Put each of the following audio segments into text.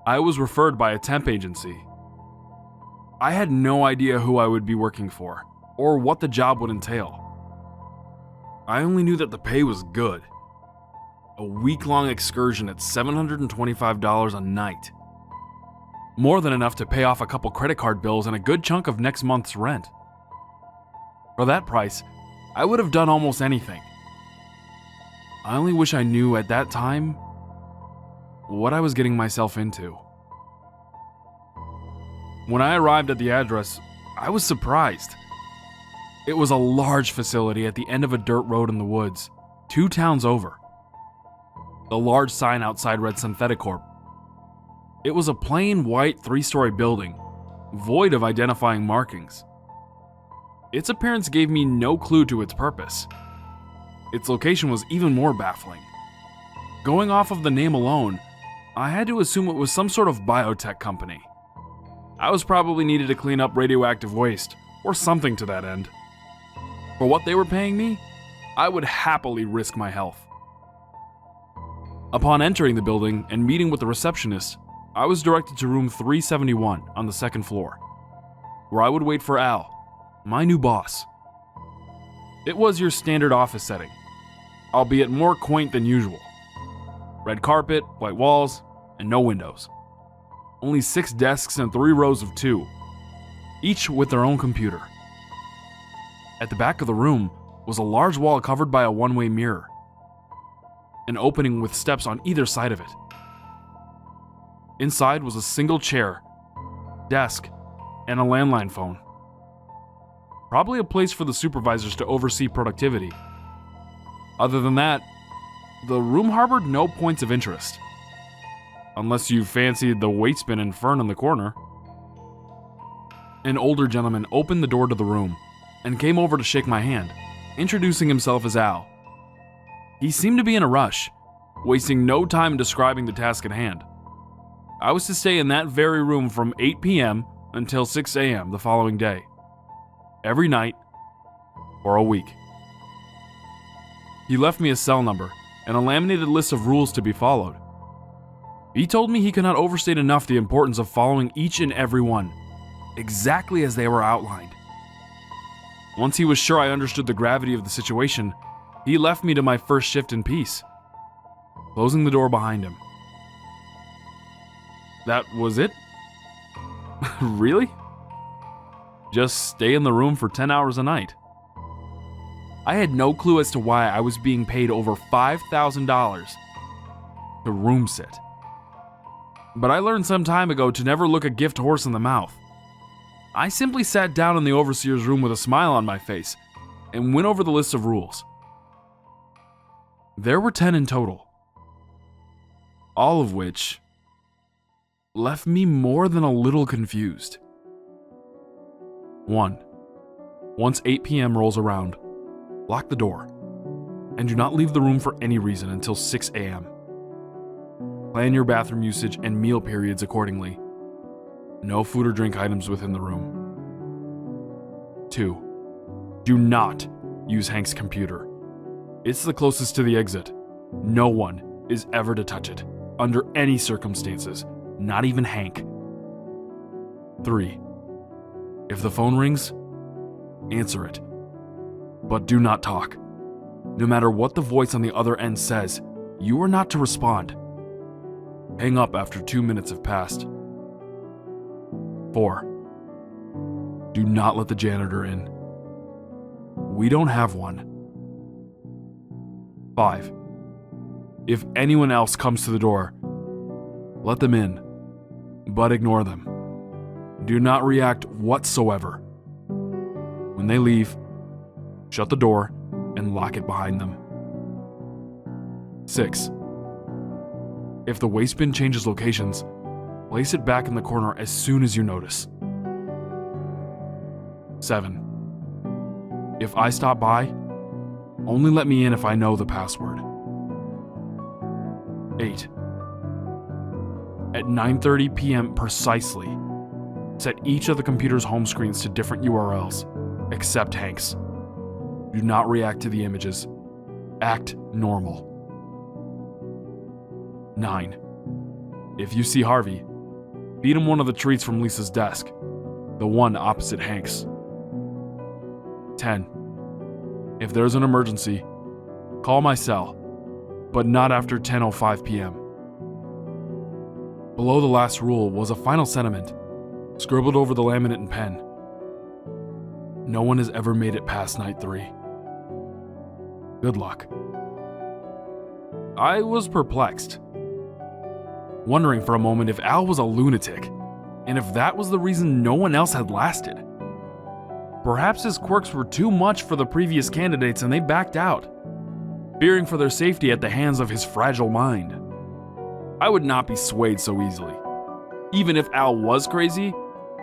I was referred by a temp agency. I had no idea who I would be working for, or what the job would entail. I only knew that the pay was good. A week-long excursion at $725 a night. More than enough to pay off a couple credit card bills and a good chunk of next month's rent. For that price, I would have done almost anything. I only wish I knew at that time what I was getting myself into. When I arrived at the address, I was surprised. It was a large facility at the end of a dirt road in the woods, 2 towns over. The large sign outside read Synthetic Corp. It was a plain white 3-story building, void of identifying markings. Its appearance gave me no clue to its purpose. Its location was even more baffling. Going off of the name alone, I had to assume it was some sort of biotech company. I was probably needed to clean up radioactive waste, or something to that end. For what they were paying me, I would happily risk my health. Upon entering the building and meeting with the receptionist, I was directed to room 371 on the 2nd floor, where I would wait for Al, my new boss. It was your standard office setting, albeit more quaint than usual. Red carpet, white walls, and no windows. Only 6 desks and 3 rows of 2, each with their own computer. At the back of the room was a large wall covered by a one-way mirror, an opening with steps on either side of it. Inside was a single chair, desk, and a landline phone. Probably a place for the supervisors to oversee productivity. Other than that, the room harbored no points of interest. Unless you fancied the weight spinning fern in the corner. An older gentleman opened the door to the room and came over to shake my hand, introducing himself as Al. He seemed to be in a rush, wasting no time describing the task at hand. I was to stay in that very room from 8 p.m. until 6 a.m. the following day. Every night, for a week. He left me a cell number and a laminated list of rules to be followed. He told me he could not overstate enough the importance of following each and every one, exactly as they were outlined. Once he was sure I understood the gravity of the situation, he left me to my first shift in peace, closing the door behind him. That was it? Really? Just stay in the room for 10 hours a night. I had no clue as to why I was being paid over $5,000 to room sit. But I learned some time ago to never look a gift horse in the mouth. I simply sat down in the overseer's room with a smile on my face and went over the list of rules. There were 10 in total, all of which left me more than a little confused. 1. Once 8 p.m. rolls around, lock the door and do not leave the room for any reason until 6 a.m. Plan your bathroom usage and meal periods accordingly. No food or drink items within the room. 2. Do not use Hank's computer. It's the closest to the exit. No one is ever to touch it, under any circumstances, not even Hank. 3. If the phone rings, answer it. But do not talk. No matter what the voice on the other end says, you are not to respond. Hang up after 2 minutes have passed. 4. Do not let the janitor in. We don't have one. 5. If anyone else comes to the door, let them in, but ignore them. Do not react whatsoever. When they leave, shut the door and lock it behind them. 6. If the waste bin changes locations, place it back in the corner as soon as you notice. 7. If I stop by, only let me in if I know the password. 8. At 9:30 p.m. precisely, set each of the computer's home screens to different URLs, except Hank's. Do not react to the images. Act normal. 9. If you see Harvey, feed him one of the treats from Lisa's desk, the one opposite Hank's. 10. If there's an emergency, call my cell, but not after 10:05 p.m. Below the last rule was a final sentiment, scribbled over the laminate in pen. No one has ever made it past night 3. Good luck. I was perplexed, wondering for a moment if Al was a lunatic, and if that was the reason no one else had lasted. Perhaps his quirks were too much for the previous candidates and they backed out, fearing for their safety at the hands of his fragile mind. I would not be swayed so easily. Even if Al was crazy,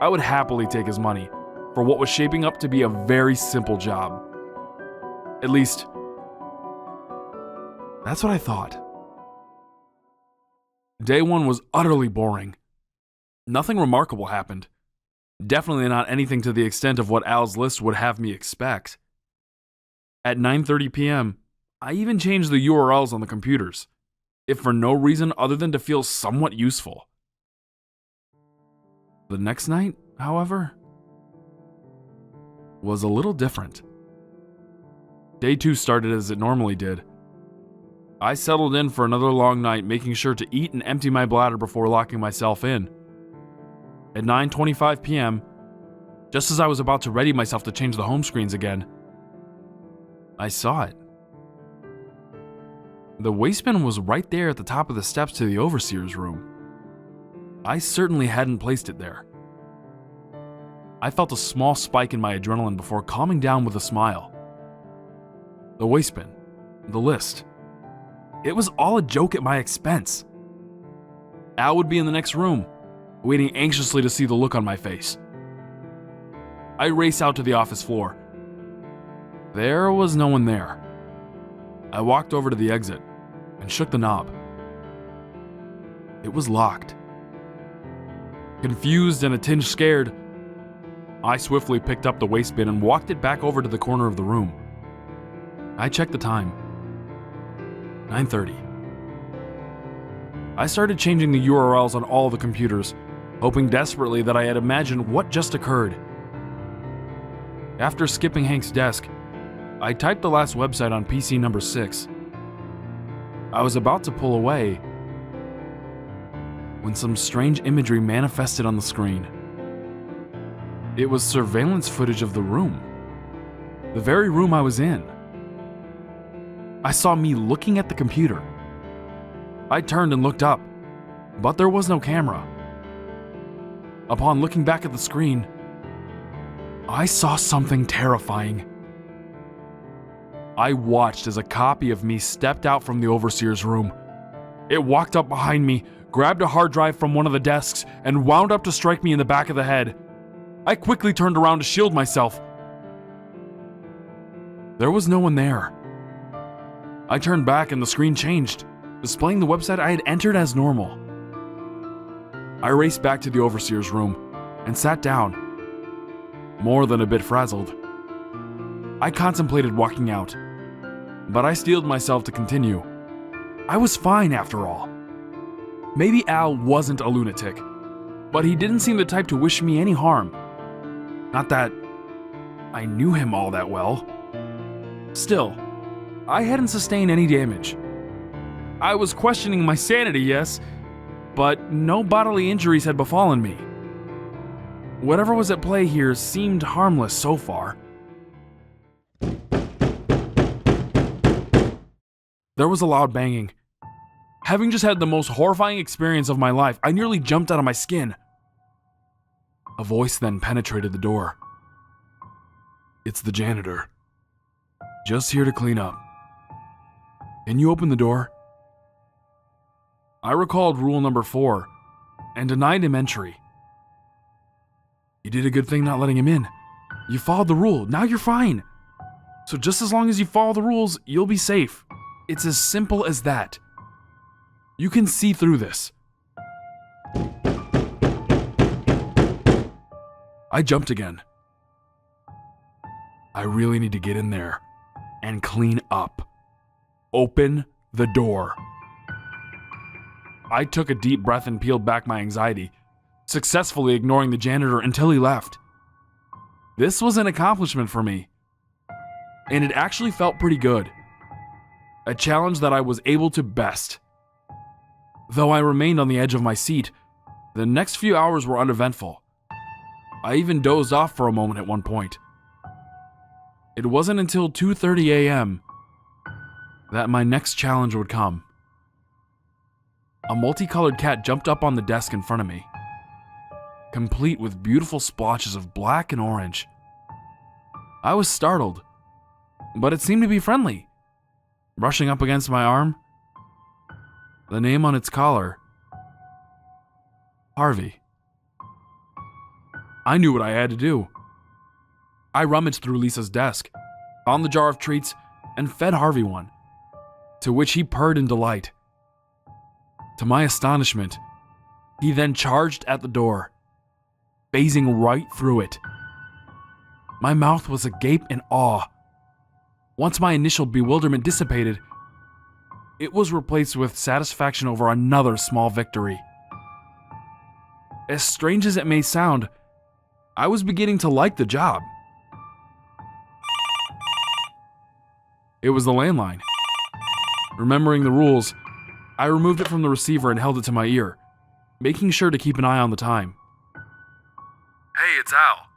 I would happily take his money for what was shaping up to be a very simple job. At least, that's what I thought. Day 1 was utterly boring. Nothing remarkable happened. Definitely not anything to the extent of what Al's list would have me expect. At 9:30 p.m., I even changed the URLs on the computers, if for no reason other than to feel somewhat useful. The next night, however, was a little different. Day 2 started as it normally did. I settled in for another long night, making sure to eat and empty my bladder before locking myself in. At 9:25 p.m., just as I was about to ready myself to change the home screens again, I saw it. The waste bin was right there at the top of the steps to the overseer's room. I certainly hadn't placed it there. I felt a small spike in my adrenaline before calming down with a smile. The waste bin, the list. It was all a joke at my expense. Al would be in the next room, waiting anxiously to see the look on my face. I raced out to the office floor. There was no one there. I walked over to the exit and shook the knob. It was locked. Confused and a tinge scared, I swiftly picked up the waste bin and walked it back over to the corner of the room. I checked the time. 9:30. I started changing the URLs on all the computers, hoping desperately that I had imagined what just occurred. After skipping Hank's desk, I typed the last website on PC number 6. I was about to pull away when some strange imagery manifested on the screen. It was surveillance footage of the room, the very room I was in. I saw me looking at the computer. I turned and looked up, but there was no camera. Upon looking back at the screen, I saw something terrifying. I watched as a copy of me stepped out from the overseer's room. It walked up behind me, grabbed a hard drive from one of the desks, and wound up to strike me in the back of the head. I quickly turned around to shield myself. There was no one there. I turned back and the screen changed, displaying the website I had entered as normal. I raced back to the overseer's room and sat down, more than a bit frazzled. I contemplated walking out, but I steeled myself to continue. I was fine after all. Maybe Al wasn't a lunatic, but he didn't seem the type to wish me any harm. Not that I knew him all that well. Still, I hadn't sustained any damage. I was questioning my sanity, yes, but no bodily injuries had befallen me. Whatever was at play here seemed harmless so far. There was a loud banging. Having just had the most horrifying experience of my life, I nearly jumped out of my skin. A voice then penetrated the door. "It's the janitor. Just here to clean up. Can you open the door?" I recalled rule number 4 and denied him entry. "You did a good thing not letting him in. You followed the rule. Now you're fine. So just as long as you follow the rules, you'll be safe. It's as simple as that. You can see through this." I jumped again. I really need to get in there and clean up. Open the door. I took a deep breath and peeled back my anxiety, successfully ignoring the janitor until he left. This was an accomplishment for me, and it actually felt pretty good. A challenge that I was able to best. Though I remained on the edge of my seat, the next few hours were uneventful. I even dozed off for a moment at one point. It wasn't until 2:30 a.m. that my next challenge would come. A multicolored cat jumped up on the desk in front of me, complete with beautiful splotches of black and orange. I was startled, but it seemed to be friendly. Brushing up against my arm, the name on its collar, Harvey. I knew what I had to do. I rummaged through Lisa's desk, found the jar of treats, and fed Harvey one, to which he purred in delight. To my astonishment, he then charged at the door, phasing right through it. My mouth was agape in awe. Once my initial bewilderment dissipated, it was replaced with satisfaction over another small victory. As strange as it may sound, I was beginning to like the job. It was the landline. Remembering the rules, I removed it from the receiver and held it to my ear, making sure to keep an eye on the time. Hey, it's Al.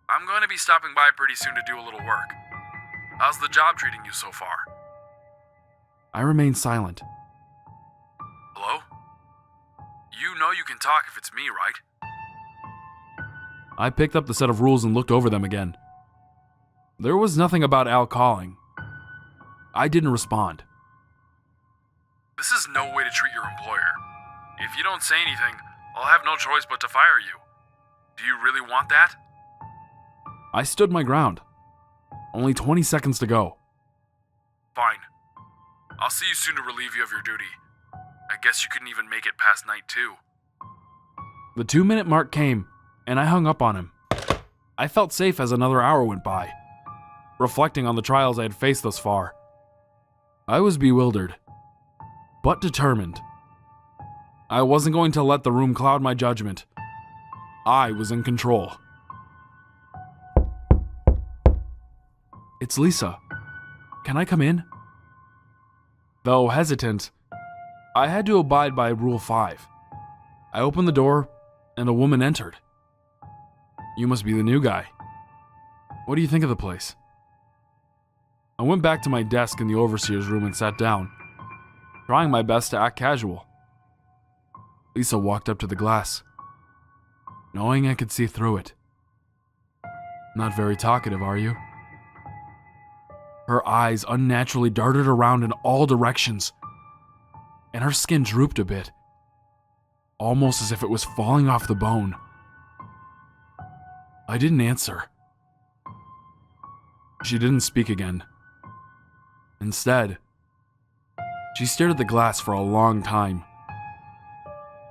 I'm going to be stopping by pretty soon to do a little work. How's the job treating you so far? I remained silent. Hello? You know you can talk if it's me, right? I picked up the set of rules and looked over them again. There was nothing about Al calling. I didn't respond. This is no way to treat your employer. If you don't say anything, I'll have no choice but to fire you. Do you really want that? I stood my ground. Only 20 seconds to go. Fine. I'll see you soon to relieve you of your duty. I guess you couldn't even make it past night 2. The 2-minute mark came, and I hung up on him. I felt safe as another hour went by, reflecting on the trials I had faced thus far. I was bewildered, but determined. I wasn't going to let the room cloud my judgment. I was in control. It's Lisa. Can I come in? Though hesitant, I had to abide by Rule 5. I opened the door, and a woman entered. You must be the new guy. What do you think of the place? I went back to my desk in the overseer's room and sat down, trying my best to act casual. Lisa walked up to the glass, knowing I could see through it. Not very talkative, are you? Her eyes unnaturally darted around in all directions, and her skin drooped a bit, almost as if it was falling off the bone. I didn't answer. She didn't speak again. Instead, she stared at the glass for a long time,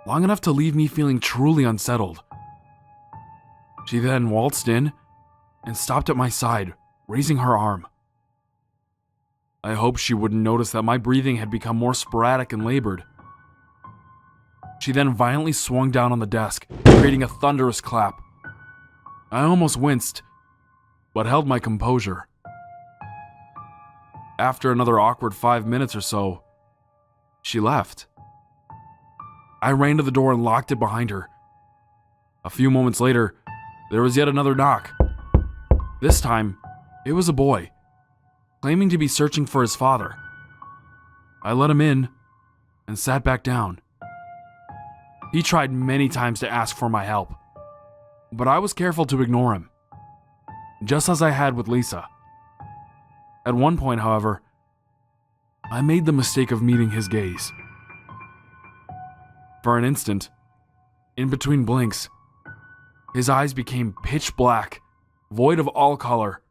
long enough to leave me feeling truly unsettled. She then waltzed in and stopped at my side, raising her arm. I hoped she wouldn't notice that my breathing had become more sporadic and labored. She then violently swung down on the desk, creating a thunderous clap. I almost winced, but held my composure. After another awkward 5 minutes or so, she left. I ran to the door and locked it behind her. A few moments later, there was yet another knock. This time, it was a boy, claiming to be searching for his father. I let him in and sat back down. He tried many times to ask for my help, but I was careful to ignore him, just as I had with Lisa. At one point, however, I made the mistake of meeting his gaze. For an instant, in between blinks, his eyes became pitch black, void of all color.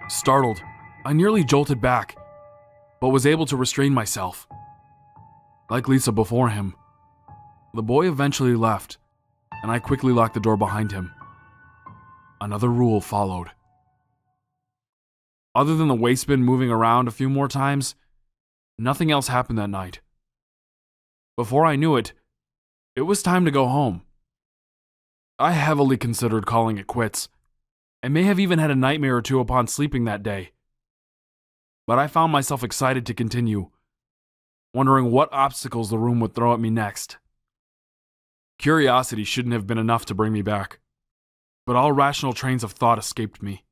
Startled, I nearly jolted back, but was able to restrain myself. Like Lisa before him, the boy eventually left, and I quickly locked the door behind him. Another rule followed. Other than the waste bin moving around a few more times, nothing else happened that night. Before I knew it, it was time to go home. I heavily considered calling it quits, and may have even had a nightmare or two upon sleeping that day. But I found myself excited to continue, wondering what obstacles the room would throw at me next. Curiosity shouldn't have been enough to bring me back, but all rational trains of thought escaped me.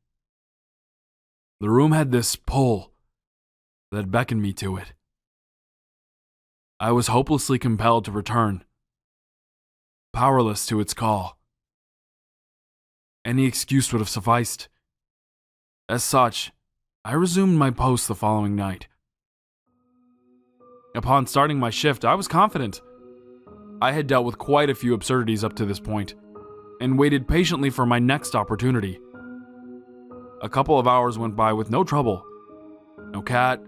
The room had this pull that beckoned me to it. I was hopelessly compelled to return, powerless to its call. Any excuse would have sufficed. As such, I resumed my post the following night. Upon starting my shift, I was confident. I had dealt with quite a few absurdities up to this point, and waited patiently for my next opportunity. A couple of hours went by with no trouble. No cat,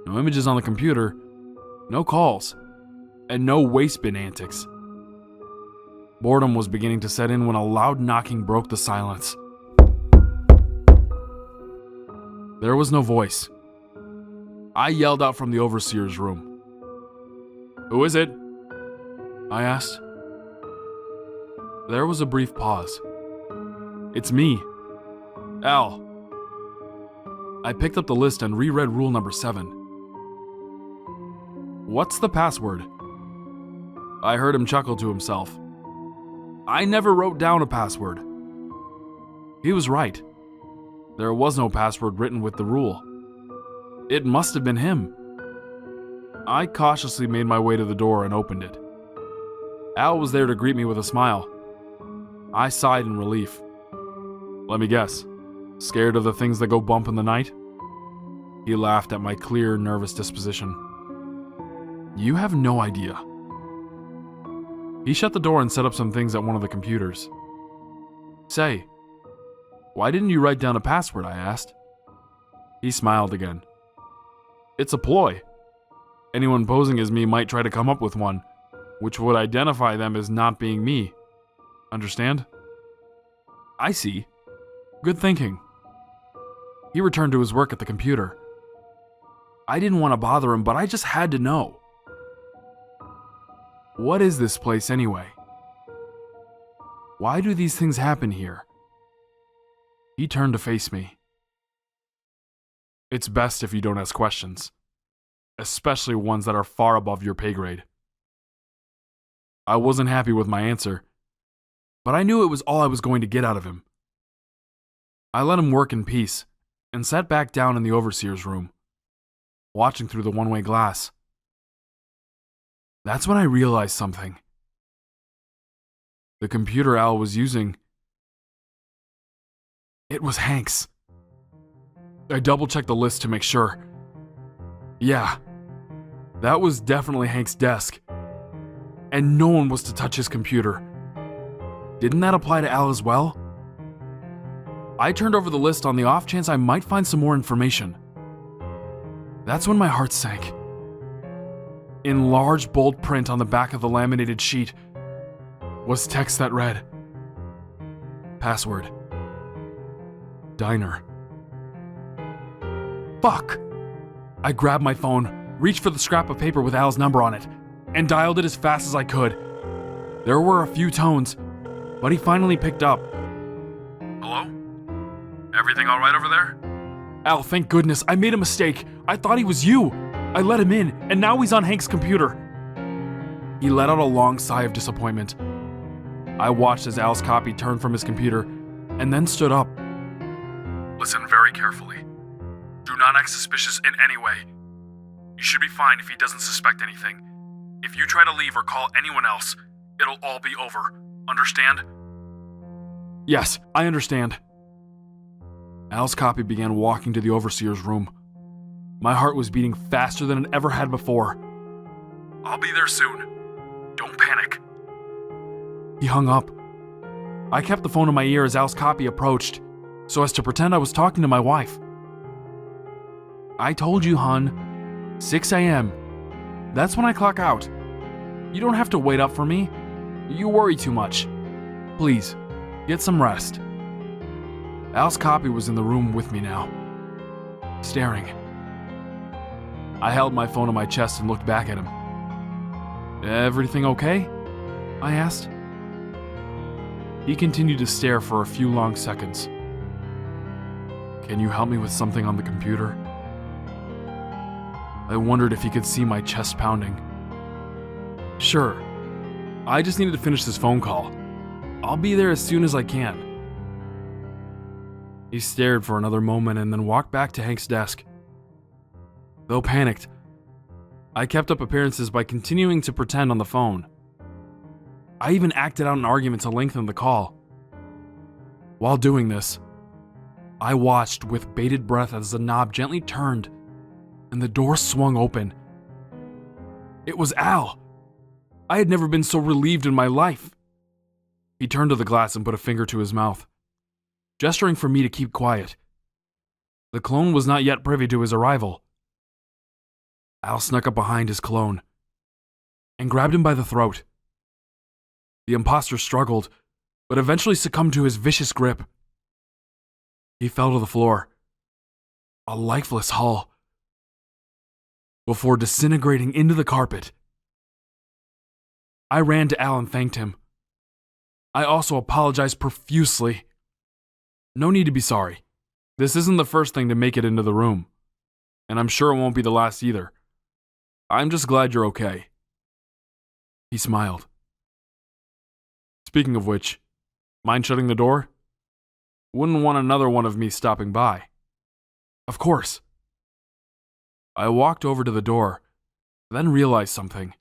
no images on the computer, no calls, and no waste bin antics. Boredom was beginning to set in when a loud knocking broke the silence. There was no voice. I yelled out from the overseer's room. "Who is it?" I asked. There was a brief pause. "It's me, Al." I picked up the list and reread rule number 7. "What's the password?" I heard him chuckle to himself. I never wrote down a password. He was right. There was no password written with the rule. It must have been him. I cautiously made my way to the door and opened it. Al was there to greet me with a smile. I sighed in relief. "Let me guess. Scared of the things that go bump in the night?" He laughed at my clear, nervous disposition. "You have no idea." He shut the door and set up some things at one of the computers. "Say, why didn't you write down a password?" I asked. He smiled again. "It's a ploy. Anyone posing as me might try to come up with one, which would identify them as not being me. Understand?" "I see. Good thinking." He returned to his work at the computer. I didn't want to bother him, but I just had to know. What is this place anyway? Why do these things happen here? He turned to face me. It's best if you don't ask questions, especially ones that are far above your pay grade. I wasn't happy with my answer, but I knew it was all I was going to get out of him. I let him work in peace and sat back down in the overseer's room, watching through the one-way glass. That's when I realized something. The computer Al was using, it was Hank's. I double-checked the list to make sure. Yeah, that was definitely Hank's desk. And no one was to touch his computer. Didn't that apply to Al as well? I turned over the list on the off chance I might find some more information. That's when my heart sank. In large bold print on the back of the laminated sheet was text that read, "Password. Diner." Fuck! I grabbed my phone, reached for the scrap of paper with Al's number on it, and dialed it as fast as I could. There were a few tones, but he finally picked up. "Hello? Everything all right over there?" "Al, thank goodness, I made a mistake. I thought he was you. I let him in, and now he's on Hank's computer." He let out a long sigh of disappointment. I watched as Al's copy turned from his computer, and then stood up. "Listen very carefully. Do not act suspicious in any way. You should be fine if he doesn't suspect anything. If you try to leave or call anyone else, it'll all be over. Understand?" "Yes, I understand." Al's copy began walking to the overseer's room. My heart was beating faster than it ever had before. "I'll be there soon. Don't panic." He hung up. I kept the phone in my ear as Al's copy approached, so as to pretend I was talking to my wife. "I told you, hon. 6 a.m. That's when I clock out. You don't have to wait up for me. You worry too much. Please, get some rest." Al's copy was in the room with me now, staring. I held my phone on my chest and looked back at him. "Everything okay?" I asked. He continued to stare for a few long seconds. "Can you help me with something on the computer?" I wondered if he could see my chest pounding. "Sure. I just needed to finish this phone call. I'll be there as soon as I can." He stared for another moment and then walked back to Hank's desk. Though panicked, I kept up appearances by continuing to pretend on the phone. I even acted out an argument to lengthen the call. While doing this, I watched with bated breath as the knob gently turned and the door swung open. It was Al. I had never been so relieved in my life. He turned to the glass and put a finger to his mouth, gesturing for me to keep quiet. The clone was not yet privy to his arrival. Al snuck up behind his clone and grabbed him by the throat. The imposter struggled, but eventually succumbed to his vicious grip. He fell to the floor, a lifeless hull, before disintegrating into the carpet. I ran to Al and thanked him. I also apologized profusely. No need to be sorry. This isn't the first thing to make it into the room, and I'm sure it won't be the last either. I'm just glad you're okay. He smiled. Speaking of which, mind shutting the door? Wouldn't want another one of me stopping by. Of course. I walked over to the door, then realized something.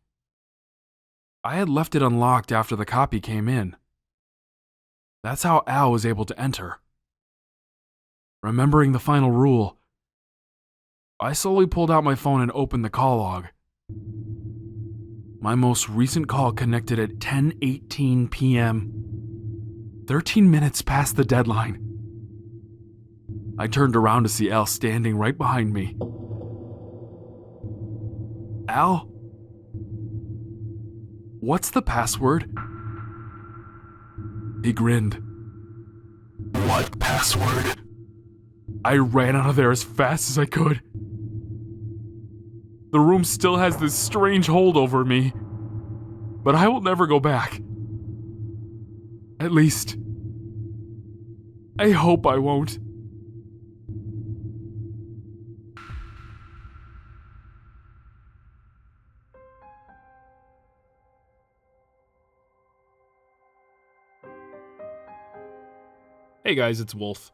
I had left it unlocked after the copy came in. That's how Al was able to enter. Remembering the final rule, I slowly pulled out my phone and opened the call log. My most recent call connected at 10:18 p.m., 13 minutes past the deadline. I turned around to see Al standing right behind me. "Al? What's the password?" He grinned. "What password?" I ran out of there as fast as I could. The room still has this strange hold over me, but I will never go back. At least, I hope I won't. Hey guys, it's Wolf.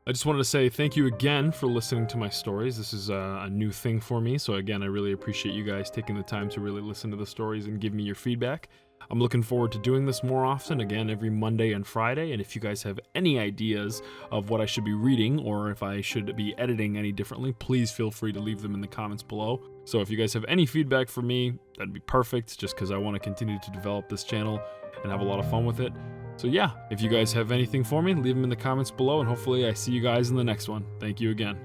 I just wanted to say thank you again for listening to my stories. This is a new thing for me, so again, I really appreciate you guys taking the time to really listen to the stories and give me your feedback. I'm looking forward to doing this more often, again, every Monday and Friday, and if you guys have any ideas of what I should be reading or if I should be editing any differently, please feel free to leave them in the comments below. So if you guys have any feedback for me, that'd be perfect, just because I want to continue to develop this channel and have a lot of fun with it. So yeah, if you guys have anything for me, leave them in the comments below, and hopefully I see you guys in the next one. Thank you again.